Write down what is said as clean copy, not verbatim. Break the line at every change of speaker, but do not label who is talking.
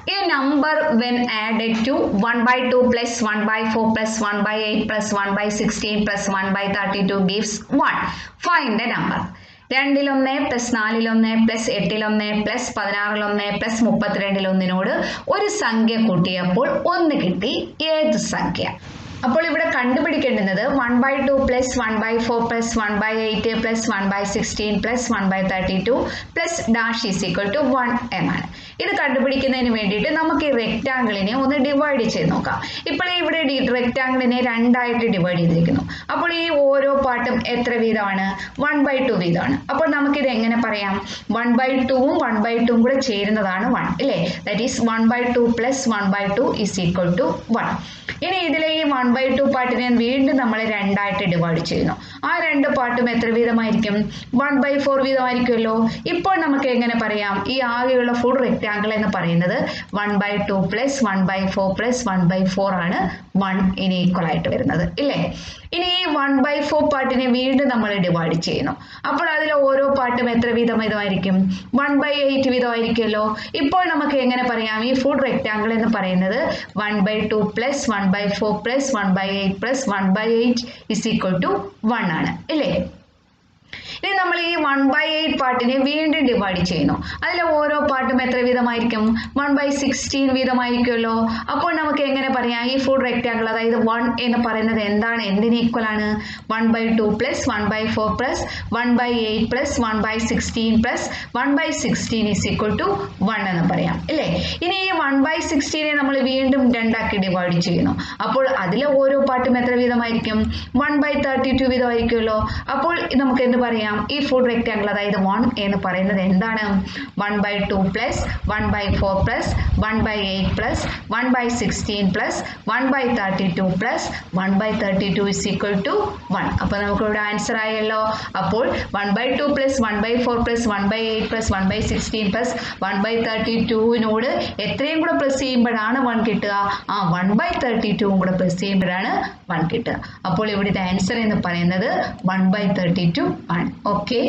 A number when added to 1/2 plus 1/4 plus 1/8 plus 1/16 plus 1/32 gives 1. Find the number. 2 plus 4 plus 8 plus 16 plus 32 ഒരു സംഖ്യ കൂട്ടിയപ്പോൾ 1 കിട്ടി. ഏത് സംഖ്യ? അപ്പോൾ ഇവിടെ കണ്ടുപിടിക്കേണ്ടുന്നത് 1/2 plus 1/4 plus 1/8 plus 1/16 plus 1/32 plus dash is equal to 1 എന്നാണ്. ഇത് കണ്ടുപിടിക്കുന്നതിന് വേണ്ടിയിട്ട് നമുക്ക് ഈ റെക്റ്റാങ്കിളിനെ ഒന്ന് ഡിവൈഡ് ചെയ്ത് നോക്കാം. ഇപ്പോൾ ഇവിടെ റെക്റ്റാങ്കിളിനെ 2 ഡിവൈഡ് ചെയ്തിരിക്കുന്നു. അപ്പോൾ ഈ ഓരോ പാർട്ടും എത്ര വീതമാണ്? 1/2 വീതമാണ്. അപ്പോൾ നമുക്കിത് എങ്ങനെ പറയാം? 1/2ഉം 1/2ഉം കൂടെ ചേരുന്നതാണ് 1 അല്ലേ? That is 1/2 plus 1/2 is equal to 1. ഇനി ഇതിലെ ഈ 1/2 പാർട്ടിനെ വീണ്ടും നമ്മൾ 2 ഡിവൈഡ് ചെയ്യുന്നു. ആ 2 പാർട്ടും എത്ര വീതമായിരിക്കും? 1/4 വീതമായിരിക്കുമല്ലോ. ഇപ്പോൾ നമുക്ക് എങ്ങനെ പറയാം? ഈ ആകെയുള്ള ഫുൾ റെക്റ്റാങ്കിൾ എന്ന് പറയുന്നത് 1/2 പ്ലസ് 1/4 പ്ലസ് 1/4 ആണ് 1 ഈക്വൽ ആയിട്ട് വരുന്നത് ഇല്ലേ? ഇനി ഈ 1/4 പാർട്ടിനെ വീണ്ടും നമ്മൾ ഡിവൈഡ് ചെയ്യുന്നു. അപ്പോൾ അതിലെ ഓരോ പാർട്ടും എത്ര വീതമായിരിക്കും? 1/8 വീതമായിരിക്കുമല്ലോ. ഇപ്പോൾ നമുക്ക് എങ്ങനെ പറയാം? ഈ ഫുൾ റെക്റ്റാങ്കിൾ എന്ന് പറയുന്നത് 1/2 plus 1/4 plus 1/8 plus 1/8 is equal to 1 ആണ് ഇല്ലേ? ഇനി നമ്മൾ ഈ 1/8 പാർട്ടിനെ വീണ്ടും ഡിവൈഡ് ചെയ്യുന്നു. അതിലെ ഓരോ പാർട്ടും എത്ര വീതമായിരിക്കും? 1/16 വീതമായിരിക്കുമല്ലോ. അപ്പോൾ നമുക്ക് എങ്ങനെ പറയാം? ഈ ഫുൾ റെക്റ്റാങ്കിൾ അതായത് 1 എന്ന് പറയുന്നത് എന്താണ്? എന്തിന് ഈക്വൽ ആണ്? 1/2 plus 1/4 plus 1/8 plus 1/16 plus 1/16 is equal to 1 എന്ന് പറയാം അല്ലേ? ഇനി ഈ 1/16 നമ്മൾ വീണ്ടും 2 ഡിവൈഡ് ചെയ്യുന്നു. അപ്പോൾ അതിലെ ഓരോ പാർട്ടും എത്ര വീതമായിരിക്കും? 1/32 വീതമായിരിക്കുമല്ലോ. അപ്പോൾ നമുക്ക് എന്ത് പറയാം? ഈ ഫുൾ റെക്റ്റാങ്കിൾ അതായത് 1 എന്ന് പറയുന്നത് എന്താണ്? 1/2 plus 1/4 plus 1/8 plus 1/16 plus 1/32 plus 1/32 is equal to 1. അപ്പോൾ നമുക്ക് ഇവിടെ ആൻസർ ആയല്ലോ. അപ്പോൾ 1/2 പ്ലസ് 1/4 പ്ലസ് 1/8 പ്ലസ് 1/16 പ്ലസ് 1/32 എത്രയും കൂടെ പ്ലസ് ചെയ്യുമ്പോഴാണ് 1 കിട്ടുക? 1/32 കൂടെ പ്ലസ് ചെയ്യുമ്പോഴാണ് 1 കിട്ടുക. അപ്പോൾ ഇവിടുത്തെ ആൻസർ എന്ന് പറയുന്നത് 1/32 ആണ്. ഓക്കെ.